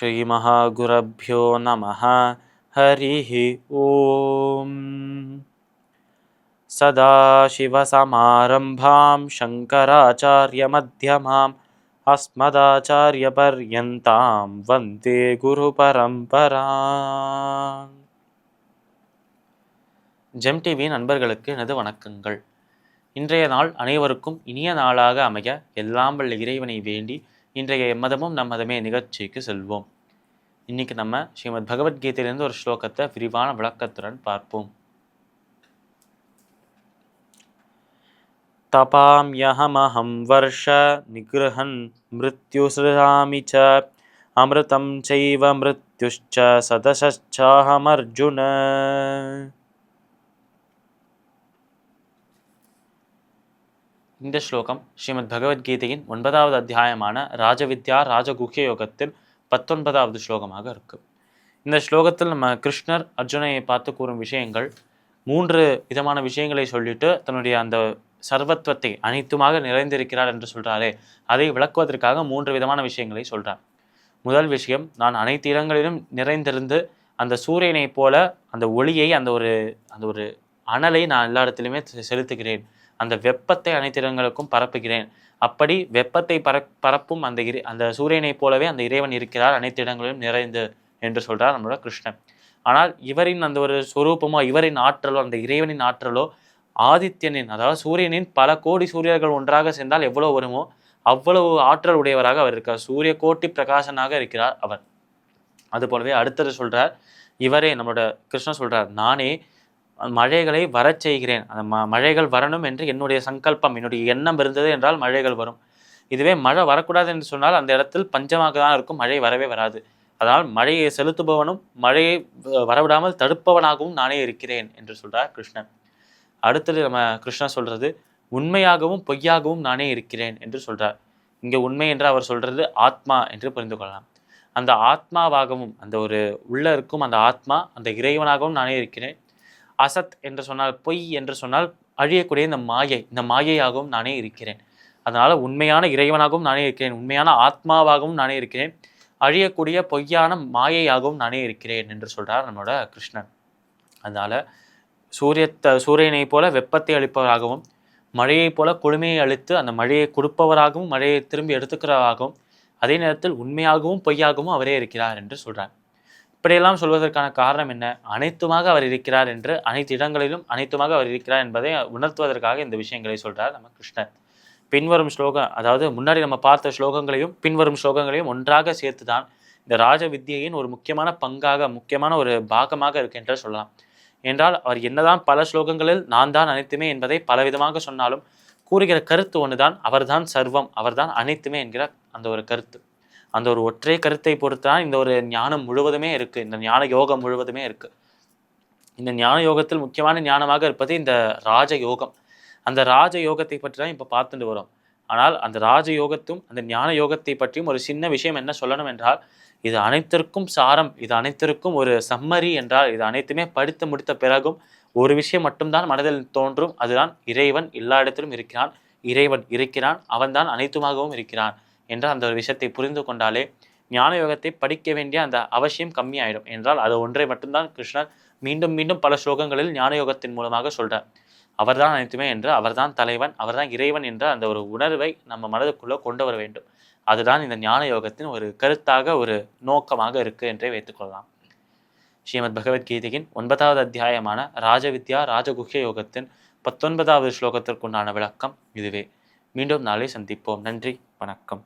ஸ்ரீமஹாகுரப்யோ நமः. ஹரிः ஓம். சதாசிவசமாரம்பாம் சங்கராச்சார்யமத்யமாம் அஸ்மதாச்சார்யபர்யந்தாம் வந்தே குருபரம்பராம். GeM TV நண்பர்களுக்கு எனது வணக்கங்கள். இன்றைய நாள் அனைவருக்கும் இனிய நாளாக அமைய எல்லாம் வல்ல இறைவனை வேண்டி இன்றைய எம்மதமும் நம்மதமே நிகழ்ச்சிக்கு செல்வோம். இன்னைக்கு நம்ம ஸ்ரீமத் பகவத்கீதையிலிருந்து ஒரு ஸ்லோகத்தை விரிவான விளக்கத்துடன் பார்ப்போம். தபாம்யஹமஹம் வர்ஷ நிகிரஹன் மிருத்யுஸ்ராமி ச அமிர்தம் சைவ மிருத்யுஷ்ச சதசச்சாஹம் அர்ஜுன. இந்த ஸ்லோகம் ஸ்ரீமத் பகவத்கீதையின் 9வது அத்தியாயமான ராஜவித்யா ராஜகுஹ்ய யோகத்தில் 19வது ஸ்லோகமாக இருக்கு. இந்த ஸ்லோகத்தில் நம்ம கிருஷ்ணர் அர்ஜுனையை பார்த்து கூறும் விஷயங்கள் 3 விதமான விஷயங்களை சொல்லிட்டு தன்னுடைய அந்த சர்வத்துவத்தை அனைத்துமாக நிறைந்திருக்கிறார் என்று சொல்றாரே, அதை விளக்குவதற்காக 3 விதமான விஷயங்களை சொல்றார். முதல் விஷயம், நான் அனைத்து இடங்களிலும் நிறைந்திருந்து அந்த சூரியனை போல அந்த ஒளியை அந்த ஒரு அனலை நான் எல்லா இடத்திலுமே செலுத்துகிறேன், அந்த வெப்பத்தை அனைத்து இடங்களுக்கும் பரப்புகிறேன். அப்படி வெப்பத்தை பரப்பும் அந்த சூரியனை போலவே அந்த இறைவன் இருக்கிறார் அனைத்து இடங்களிலும் நிறைந்து என்று சொல்றார் நம்மளோட கிருஷ்ணன். ஆனால் இவரின் அந்த ஒரு சொரூபமோ இவரின் ஆற்றலோ அந்த இறைவனின் ஆற்றலோ ஆதித்யனின், அதாவது சூரியனின் பல கோடி சூரியர்கள் ஒன்றாக சேர்ந்தால் எவ்வளவு வருமோ அவ்வளவு ஆற்றல் உடையவராக அவர் இருக்கார். சூரிய கோட்டி பிரகாசனாக இருக்கிறார் அவர். அது போலவே அடுத்தது சொல்றார், இவரே நம்மளோட கிருஷ்ணன் சொல்றார், நானே மழைகளை வரச் செய்கிறேன். அந்த மழைகள் வரணும் என்று என்னுடைய சங்கல்பம், என்னுடைய எண்ணம் இருந்தது என்றால் மழைகள் வரும். இதுவே மழை வரக்கூடாது என்று சொன்னால் அந்த இடத்தில் பஞ்சமாக தான் இருக்கும், மழை வரவே வராது. அதனால் மழையை செலுத்துபவனும் மழையை வரவிடாமல் தடுப்பவனாகவும் நானே இருக்கிறேன் என்று சொல்றார் கிருஷ்ணன். அடுத்தது நம்ம கிருஷ்ணன் சொல்றது, உண்மையாகவும் பொய்யாகவும் நானே இருக்கிறேன் என்று சொல்றார். இங்கே உண்மை என்று அவர் சொல்றது ஆத்மா என்று புரிந்து கொள்ளலாம். அந்த ஆத்மாவாகவும் அந்த ஒரு உள்ள இருக்கும் அந்த ஆத்மா அந்த இறைவனாகவும் நானே இருக்கிறேன். அசத் என்று சொன்னால் பொய் என்று சொன்னால் அழியக்கூடிய இந்த மாயையாகவும் நானே இருக்கிறேன். அதனால உண்மையான இறைவனாகவும் நானே இருக்கிறேன், உண்மையான ஆத்மாவாகவும் நானே இருக்கிறேன், அழியக்கூடிய பொய்யான மாயையாகவும் நானே இருக்கிறேன் என்று சொல்றார் நம்மளோட கிருஷ்ணன். அதனால சூரியனை போல வெப்பத்தை அளிப்பவராகவும் மழையை போல குளுமையை அளித்து அந்த மழையை கொடுப்பவராகவும் மழையை திரும்பி எடுத்துக்கிறவராகவும் அதே நேரத்தில் உண்மையாகவும் பொய்யாகவும் அவரே இருக்கிறார் என்று சொல்றார். இப்படியெல்லாம் சொல்வதற்கான காரணம் என்ன? அனைத்துமாக அவர் இருக்கிறார் என்று, அனைத்து இடங்களிலும் அனைத்துமாக அவர் இருக்கிறார் என்பதை உணர்த்துவதற்காக இந்த விஷயங்களை சொல்றார் நம்ம கிருஷ்ணர். பின்வரும் ஸ்லோகம், அதாவது முன்னாடி நம்ம பார்த்த ஸ்லோகங்களையும் பின்வரும் ஸ்லோகங்களையும் ஒன்றாக சேர்த்துதான் இந்த ராஜ வித்யையின் ஒரு முக்கியமான பங்காக, முக்கியமான ஒரு பாகமாக இருக்கு என்று சொல்லலாம். என்றால் அவர் என்னதான் பல ஸ்லோகங்களில் நான் தான் அனைத்துமே என்பதை பலவிதமாக சொன்னாலும் கூறுகிற கருத்து ஒன்றுதான், அவர்தான் சர்வம், அவர்தான் அனைத்துமே என்கிற அந்த ஒரு கருத்து. அந்த ஒரு ஒற்றை கருத்தை பொறுத்தான் இந்த ஒரு ஞானம் முழுவதுமே இருக்கு, இந்த ஞான யோகம் முழுவதுமே இருக்கு. இந்த ஞான யோகத்தில் முக்கியமான ஞானமாக இருப்பது இந்த ராஜ யோகம். அந்த ராஜ யோகத்தை பற்றி தான் இப்போ பார்த்துட்டு வரோம். ஆனால் அந்த ராஜ யோகத்தும் அந்த ஞான யோகத்தை பற்றியும் ஒரு சின்ன விஷயம் என்ன சொல்லணும் என்றால், இது அனைத்திற்கும் சாரம், இது அனைத்திற்கும் ஒரு சம்மரி என்றால், இது அனைத்துமே படித்து முடித்த பிறகும் ஒரு விஷயம் மட்டும்தான் மனதில் தோன்றும், அதுதான் இறைவன் எல்லா இடத்திலும் இருக்கிறான், இறைவன் இருக்கிறான், அவன்தான் அனைத்துமாகவும் இருக்கிறான் என்ற அந்த ஒரு விஷயத்தை புரிந்து கொண்டாலே ஞான யோகத்தை படிக்க வேண்டிய அந்த அவசியம் கம்மியாயிடும். என்றால் அது ஒன்றை மட்டும்தான் கிருஷ்ணர் மீண்டும் மீண்டும் பல ஸ்லோகங்களில் ஞான யோகத்தின் மூலமாக சொல்றார். அவர்தான் அனைத்துமே என்று, அவர்தான் தலைவன், அவர்தான் இறைவன் என்ற அந்த ஒரு உணர்வை நம்ம மனதுக்குள்ள கொண்டு வர வேண்டும். அதுதான் இந்த ஞான யோகத்தின் ஒரு கருத்தாக, ஒரு நோக்கமாக இருக்கு என்றே வைத்துக்கொள்ளலாம். ஸ்ரீமத் பகவத்கீதையின் 9வது அத்தியாயமான ராஜவித்யா ராஜகுஹ்ய யோகத்தின் 19வது ஸ்லோகத்திற்குண்டான விளக்கம் இதுவே. மீண்டும் நாளை சந்திப்போம். நன்றி, வணக்கம்.